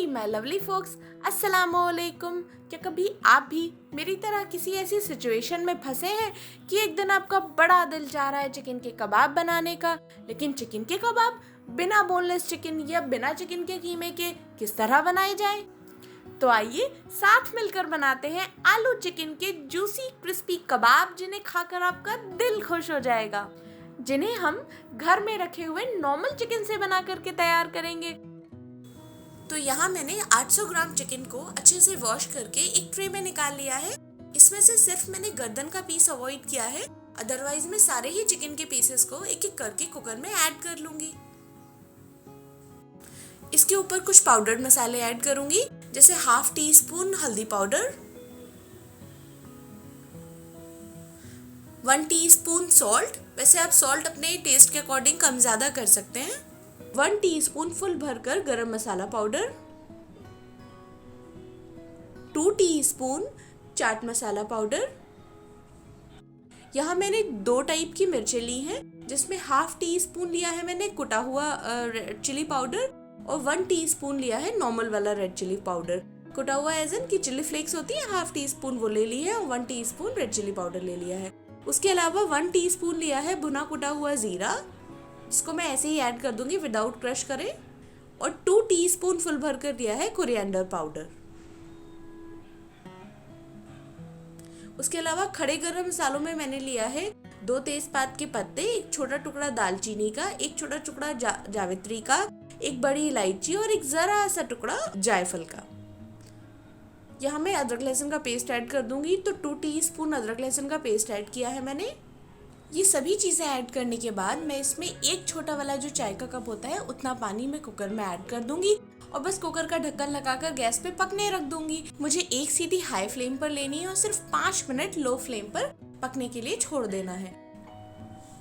My lovely focus, अस्सलामुअलैकुम। क्या कभी आप भी मेरी तरह किसी ऐसी सिचुएशन में फंसे हैं कि एक दिन आपका बड़ा दिल चाह रहा है चिकन के कबाब बनाने का, लेकिन चिकन के कबाब बिना बोनलेस चिकन या बिना चिकन के कीमे के किस तरह बनाए जाएं? तो आइए साथ मिलकर बनाते हैं आलू चिकन के जूसी क्रिस्पी कबाब, जिन्हें खाकर आपका दिल खुश हो जाएगा, जिन्हें हम घर में रखे हुए नॉर्मल चिकन से बना करके तैयार करेंगे। तो यहाँ मैंने 800 ग्राम चिकन को अच्छे से वॉश करके एक ट्रे में निकाल लिया है। इसमें से सिर्फ मैंने गर्दन का पीस अवॉइड किया है, अदरवाइज मैं सारे ही चिकन के पीसेस को एक एक करके कुकर में ऐड कर लूंगी। इसके ऊपर कुछ पाउडर्ड मसाले ऐड करूंगी, जैसे हाफ टी स्पून हल्दी पाउडर, 1 टीस्पून सॉल्ट। वैसे आप सॉल्ट अपने टेस्ट के अकॉर्डिंग कम ज़्यादा कर सकते हैं। 1 टीस्पून फुल भरकर गरम मसाला powder, 2 teaspoon chaat masala powder. यहाँ मैंने 2 टाइप की मिर्चें ली हैं, जिसमें हाफ टी स्पून लिया है मैंने कुटा हुआ रेड चिली पाउडर और 1 टीस्पून लिया है नॉर्मल वाला रेड चिली पाउडर। कुटा हुआ एज इन की चिली फ्लेक्स होती है, हाफ टी स्पून वो ले ली है और 1 टीस्पून रेड चिली पाउडर ले लिया है। उसके अलावा 1 टीस्पून लिया है भुना कुटा हुआ जीरा, जिसको मैं ऐसे ही ऐड कर दूंगी विदाउट क्रश करे, और 2 टीस्पून फुल भरकर दिया है कोरिएंडर पाउडर। उसके अलावा खड़े गरम मसालों में मैंने लिया है 2 तेजपात के पत्ते, एक छोटा टुकड़ा दालचीनी का, एक छोटा टुकड़ा जावित्री का, एक बड़ी इलायची और एक जरा सा टुकड़ा जायफल का। यहाँ मैं अदरक लहसुन का पेस्ट ऐड कर दूंगी, तो 2 टीस्पून अदरक लहसुन का पेस्ट ऐड किया है मैंने। ये सभी चीज़ें ऐड करने के बाद मैं इसमें एक छोटा वाला जो चाय का कप होता है उतना पानी मैं कुकर में ऐड कर दूंगी और बस कुकर का ढक्कन लगाकर गैस पे पकने रख दूंगी। मुझे एक सीटी हाई फ्लेम पर लेनी है और सिर्फ 5 मिनट लो फ्लेम पर पकने के लिए छोड़ देना है।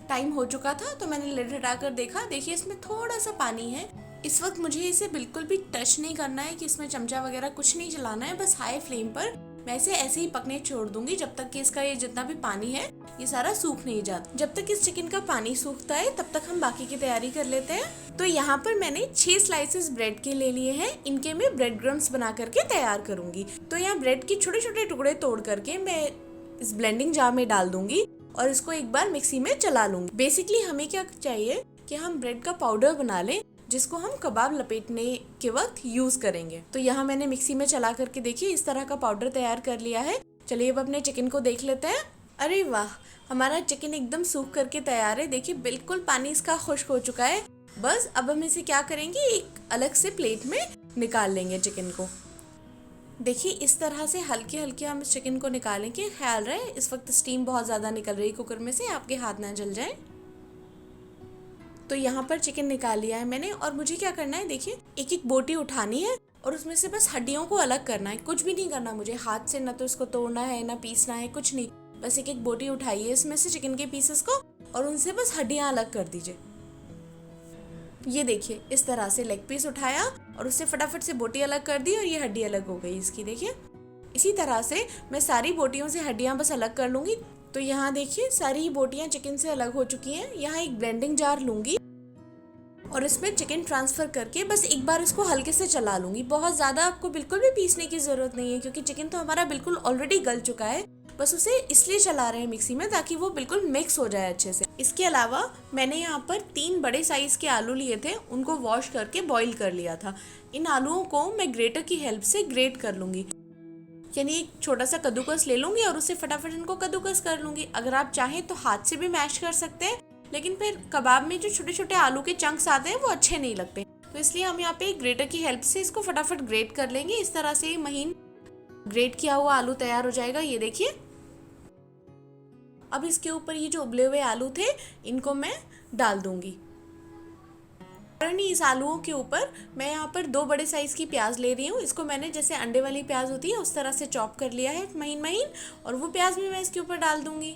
टाइम हो चुका था तो मैंने लिड हटाकर देखा, देखिए इसमें थोड़ा सा पानी है। इस वक्त मुझे इसे बिल्कुल भी टच नहीं करना है कि इसमें चमचा वगैरह कुछ नहीं चलाना है, बस हाई फ्लेम पर मैं इसे ऐसे ही पकने छोड़ दूंगी जब तक कि इसका ये जितना भी पानी है ये सारा सूख नहीं जाता। जब तक इस चिकन का पानी सूखता है तब तक हम बाकी की तैयारी कर लेते हैं। तो यहाँ पर मैंने 6 स्लाइसेस ब्रेड के ले लिए हैं, इनके मैं ब्रेड क्रम्स बना करके तैयार करूंगी। तो यहाँ ब्रेड के छोटे छोटे टुकड़े तोड़ करके मैं इस ब्लेंडिंग जार में डाल दूंगी और इसको एक बार मिक्सी में चला लूंगी। बेसिकली हमें क्या चाहिए कि हम ब्रेड का पाउडर बना लें, जिसको हम कबाब लपेटने के वक्त यूज करेंगे। तो यहाँ मैंने मिक्सी में चला करके देखिए इस तरह का पाउडर तैयार कर लिया है। चलिए अब अपने चिकन को देख लेते हैं। अरे वाह, हमारा चिकन एकदम सूख करके तैयार है। देखिए बिल्कुल पानी इसका खुश्क हो चुका है। बस अब हम इसे क्या करेंगे, एक अलग से प्लेट में निकाल लेंगे चिकन को। देखिए इस तरह से हल्के हल्के हम इस चिकन को निकालेंगे। ख्याल रहे इस वक्त स्टीम बहुत ज़्यादा निकल रही है कुकर में से, आपके हाथ ना जल जाए। तो यहाँ पर चिकन निकाल लिया है मैंने और मुझे क्या करना है, देखिए एक एक बोटी उठानी है और उसमें से बस हड्डियों को अलग करना है। कुछ भी नहीं करना मुझे हाथ से, ना तो इसको तोड़ना है ना पीसना है, कुछ नहीं। बस एक एक बोटी उठाइए इसमें से चिकन के पीसेस को और उनसे बस हड्डियाँ अलग कर दीजिए। ये देखिए इस तरह से लेग पीस उठाया और उससे फटाफट से बोटी अलग कर दी और ये हड्डी अलग हो गई इसकी। देखिए इसी तरह से मैं सारी बोटियों से हड्डियाँ बस अलग कर लूँगी। तो यहाँ देखिए सारी बोटियाँ चिकन से अलग हो चुकी हैं। यहाँ एक ब्लेंडिंग जार लूँगी और इसमें चिकन ट्रांसफ़र करके बस एक बार इसको हल्के से चला लूँगी। बहुत ज़्यादा आपको बिल्कुल भी पीसने की ज़रूरत नहीं है, क्योंकि चिकन तो हमारा बिल्कुल ऑलरेडी गल चुका है। बस उसे इसलिए चला रहे हैं मिक्सी में ताकि वो बिल्कुल मिक्स हो जाए अच्छे से। इसके अलावा मैंने यहाँ पर 3 बड़े साइज़ के आलू लिए थे, उनको वॉश करके बॉईल कर लिया था। इन आलूओं को मैं ग्रेटर की हेल्प से ग्रेट कर लूँगी, यानी एक छोटा सा कद्दूकस ले लूँगी और उससे फटाफट इनको कद्दूकस कर लूँगी। अगर आप चाहें तो हाथ से भी मैश कर सकते हैं, लेकिन फिर कबाब में जो छोटे छोटे आलू के चंक्स आते हैं वो अच्छे नहीं लगते, तो इसलिए हम यहाँ पे ग्रेटर की हेल्प से इसको फटाफट ग्रेट कर लेंगे। इस तरह से महीन ग्रेट किया हुआ आलू तैयार हो जाएगा। ये देखिए अब इसके ऊपर ये जो उबले हुए आलू थे इनको मैं डाल दूंगी। और इस आलूओं के ऊपर मैं यहाँ पर 2 बड़े साइज़ की प्याज ले रही हूँ। इसको मैंने जैसे अंडे वाली प्याज होती है उस तरह से चॉप कर लिया है महीन महीन, और वो प्याज भी मैं इसके ऊपर डाल दूंगी।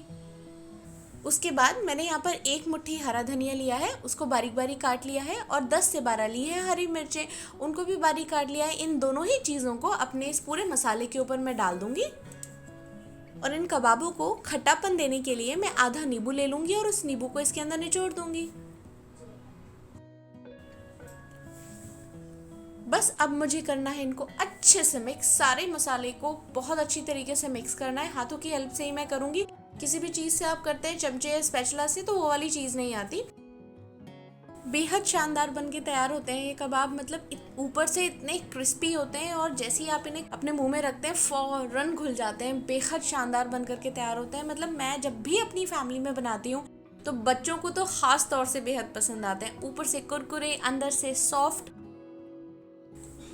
उसके बाद मैंने यहाँ पर 1 मुट्ठी हरा धनिया लिया है, उसको बारीक बारीक काट लिया है, और 10 से 12 ली है हरी मिर्चें, उनको भी बारीक काट लिया है। इन दोनों ही चीज़ों को अपने इस पूरे मसाले के ऊपर मैं डाल दूंगी और इन कबाबों को खट्टापन देने के लिए मैं आधा नींबू ले लूँगी और उस नींबू को इसके अंदर निचोड़ दूँगी। बस अब मुझे करना है इनको अच्छे से मिक्स, सारे मसाले को बहुत अच्छी तरीके से मिक्स करना है। हाथों की हेल्प से ही मैं करूँगी, किसी भी चीज़ से आप करते हैं चमचे या स्पैचुला से तो वो वाली चीज़ नहीं आती। बेहद शानदार बन के तैयार होते हैं ये कबाब, मतलब ऊपर से इतने क्रिस्पी होते हैं और जैसे ही आप इन्हें अपने मुंह में रखते हैं फौरन घुल जाते हैं। बेहद शानदार बन करके तैयार होते हैं। मतलब मैं जब भी अपनी फैमिली में बनाती हूँ तो बच्चों को तो ख़ास तौर से बेहद पसंद आते हैं। ऊपर से कुरकुरे, अंदर से सॉफ्ट।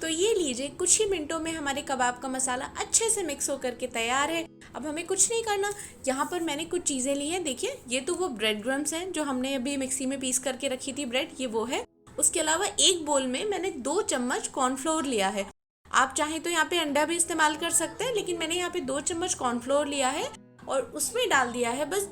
तो ये लीजिए, कुछ ही मिनटों में हमारे कबाब का मसाला अच्छे से मिक्स होकर के तैयार है। अब हमें कुछ नहीं करना। यहाँ पर मैंने कुछ चीज़ें ली हैं, देखिए ये तो वो ब्रेड क्रम्स हैं जो हमने अभी मिक्सी में पीस करके रखी थी ब्रेड, ये वो है। उसके अलावा एक बोल में मैंने 2 चम्मच कॉर्नफ्लोर लिया है। आप चाहें तो यहाँ पे अंडा भी इस्तेमाल कर सकते हैं, लेकिन मैंने यहाँ पे 2 चम्मच कॉर्नफ्लोर लिया है और उसमें डाल दिया है बस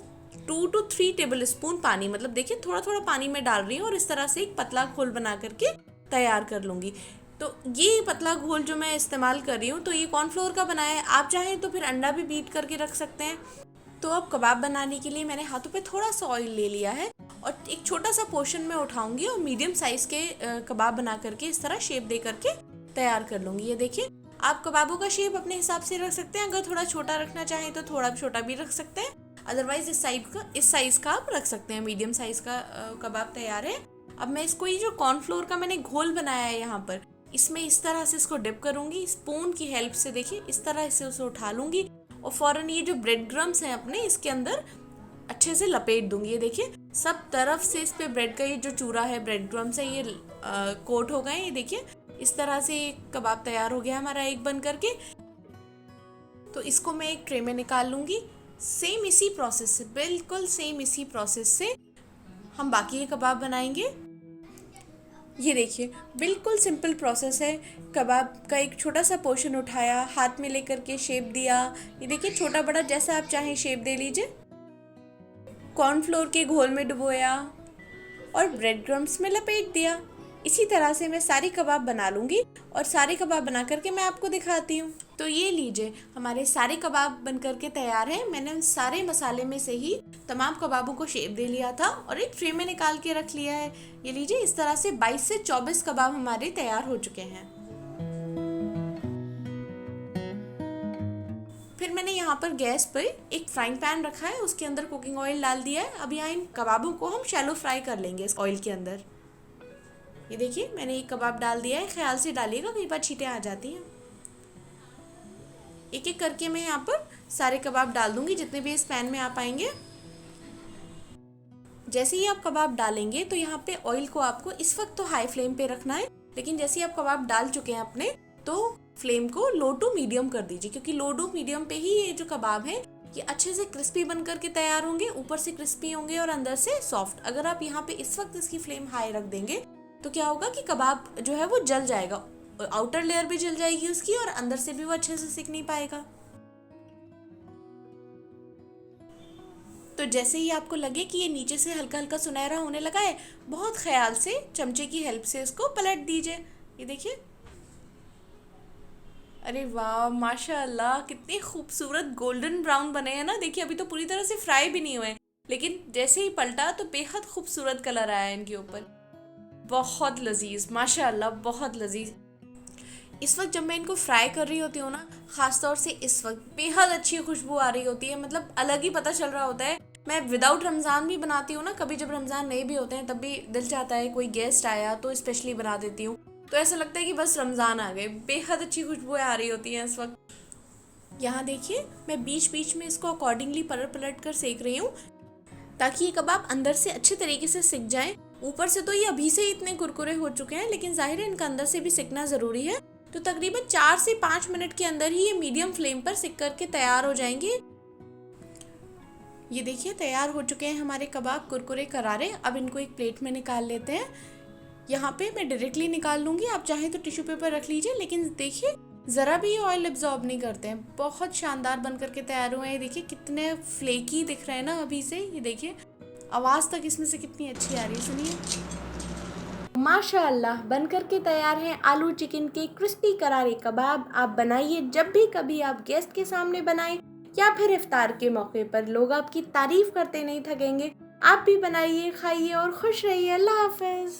2 to 3 टेबल स्पून पानी। मतलब देखिए थोड़ा थोड़ा पानी में डाल रही हूँ और इस तरह से एक पतला घोल बना करके तैयार कर लूँगी। तो ये पतला घोल जो मैं इस्तेमाल कर रही हूँ तो ये कॉर्नफ्लोर का बनाया है। आप चाहें तो फिर अंडा भी बीट करके रख सकते हैं। तो अब कबाब बनाने के लिए मैंने हाथों पे थोड़ा सा ऑयल ले लिया है और एक छोटा सा पोर्शन में उठाऊंगी और मीडियम साइज के कबाब बना करके इस तरह शेप दे करके तैयार कर लूँगी। ये देखिए, आप कबाबों का शेप अपने हिसाब से रख सकते हैं। अगर थोड़ा छोटा रखना चाहें तो थोड़ा छोटा भी रख सकते हैं, अदरवाइज इस साइज़ का आप रख सकते हैं। मीडियम साइज़ का कबाब तैयार है। अब मैं इसको, ये जो कॉर्नफ्लोर का मैंने घोल बनाया है यहाँ पर, इसमें इस तरह से इसको डिप करूँगी स्पून की हेल्प से। देखिए इस तरह से उसे उठा लूँगी और फ़ौरन ये जो ब्रेड क्रम्स हैं अपने, इसके अंदर अच्छे से लपेट दूँगी। ये देखिए सब तरफ से इस पे ब्रेड का ये जो चूरा है, ब्रेड क्रम्स है, ये कोट हो गए। ये देखिए इस तरह से कबाब तैयार हो गया हमारा एक बन करके। तो इसको मैं एक ट्रे में निकाल लूँगी। सेम इसी प्रोसेस से, बिल्कुल सेम इसी प्रोसेस से हम बाकी ये कबाब बनाएंगे। ये देखिए बिल्कुल सिंपल प्रोसेस है। कबाब का एक छोटा सा पोर्शन उठाया, हाथ में लेकर के शेप दिया। ये देखिए छोटा बड़ा जैसा आप चाहें शेप दे लीजिए। कॉर्नफ्लोर के घोल में डुबोया और ब्रेड क्रम्स में लपेट दिया। इसी तरह से मैं सारे कबाब बना लूँगी और सारे कबाब बना करके मैं आपको दिखाती हूँ। तो ये लीजिए, हमारे सारे कबाब बन करके तैयार हैं। मैंने उन सारे मसाले में से ही तमाम कबाबों को शेप दे लिया था और एक ट्रे में निकाल के रख लिया है। ये लीजिए, इस तरह से 22 से 24 कबाब हमारे तैयार हो चुके हैं। फिर मैंने यहाँ पर गैस पर एक फ्राइंग पैन रखा है, उसके अंदर कुकिंग ऑयल डाल दिया है। अब यहाँ इन कबाबों को हम शैलो फ्राई कर लेंगे इस ऑयल के अंदर। ये देखिए मैंने एक कबाब डाल दिया है, ख्याल से डालिएगा, कई बार छींटे आ जाती हैं। एक एक करके मैं यहाँ पर सारे कबाब डाल दूंगी जितने भी इस पैन में आ पाएंगे। जैसे ही आप कबाब डालेंगे तो यहाँ पे ऑयल को आपको इस वक्त तो हाई फ्लेम पे रखना है, लेकिन जैसे ही आप कबाब डाल चुके हैं अपने, तो फ्लेम को लो टू मीडियम कर दीजिए, क्योंकि लो टू मीडियम पे ही ये जो कबाब है ये अच्छे से क्रिस्पी बन करके तैयार होंगे, ऊपर से क्रिस्पी होंगे और अंदर से सॉफ्ट। अगर आप यहाँ पे इस वक्त इसकी फ्लेम हाई रख देंगे तो क्या होगा कि कबाब जो है वो जल जाएगा, आउटर लेयर भी जल जाएगी उसकी और अंदर से भी वो अच्छे से सिक नहीं पाएगा। तो जैसे ही आपको लगे कि ये नीचे से हल्का हल्का सुनहरा होने लगा है, बहुत ख्याल से चमचे की हेल्प से इसको पलट दीजिए। ये देखिए, अरे वाह माशाल्लाह, कितने खूबसूरत गोल्डन ब्राउन बने हैं ना। देखिए अभी तो पूरी तरह से फ्राई भी नहीं हुए, लेकिन जैसे ही पलटा तो बेहद खूबसूरत कलर आया इनके ऊपर। बहुत लजीज, माशाल्लाह बहुत लजीज। इस वक्त जब मैं इनको फ्राई कर रही होती हूँ ना, ख़ास तौर से इस वक्त बेहद अच्छी खुशबू आ रही होती है, मतलब अलग ही पता चल रहा होता है। मैं विदाउट रमज़ान भी बनाती हूँ ना, कभी जब रमज़ान नहीं भी होते हैं तब भी दिल चाहता है कोई गेस्ट आया तो स्पेशली बना देती हूँ, तो ऐसा लगता है कि बस रमज़ान आ गए। बेहद अच्छी खुशबुएं आ रही होती हैं इस वक्त। यहाँ देखिए मैं बीच बीच में इसको अकॉर्डिंगली पलट पलट कर सेक रही हूँ ताकि ये कबाब अंदर से अच्छे तरीके से सिक जाएं। ऊपर से तो ये अभी से ही इतने कुरकुरे हो चुके हैं, लेकिन जाहिर है इनका अंदर से भी सिकना ज़रूरी है। तो तकरीबन 4 से 5 मिनट के अंदर ही ये मीडियम फ्लेम पर सिक करके तैयार हो जाएंगे। ये देखिए तैयार हो चुके हैं हमारे कबाब कुरकुरे करारे। अब इनको एक प्लेट में निकाल लेते हैं। यहाँ पे मैं डायरेक्टली निकाल लूँगी, आप चाहें तो टिश्यू पेपर रख लीजिए, लेकिन देखिए ज़रा भी ऑयल एब्जॉर्ब नहीं करते हैं। बहुत शानदार बन करके तैयार हुए हैं। देखिए कितने फ्लेकी दिख रहे हैं ना अभी से। ये देखिए आवाज़ तक इसमें से कितनी अच्छी आ रही है, सुनिए। माशाअल्लाह बन करके तैयार हैं आलू चिकन के क्रिस्पी करारे कबाब। आप बनाइए जब भी कभी आप गेस्ट के सामने बनाएं या फिर इफ्तार के मौके पर, लोग आपकी तारीफ करते नहीं थकेंगे। आप भी बनाइए, खाइए और खुश रहिए। अल्लाह हाफिज़।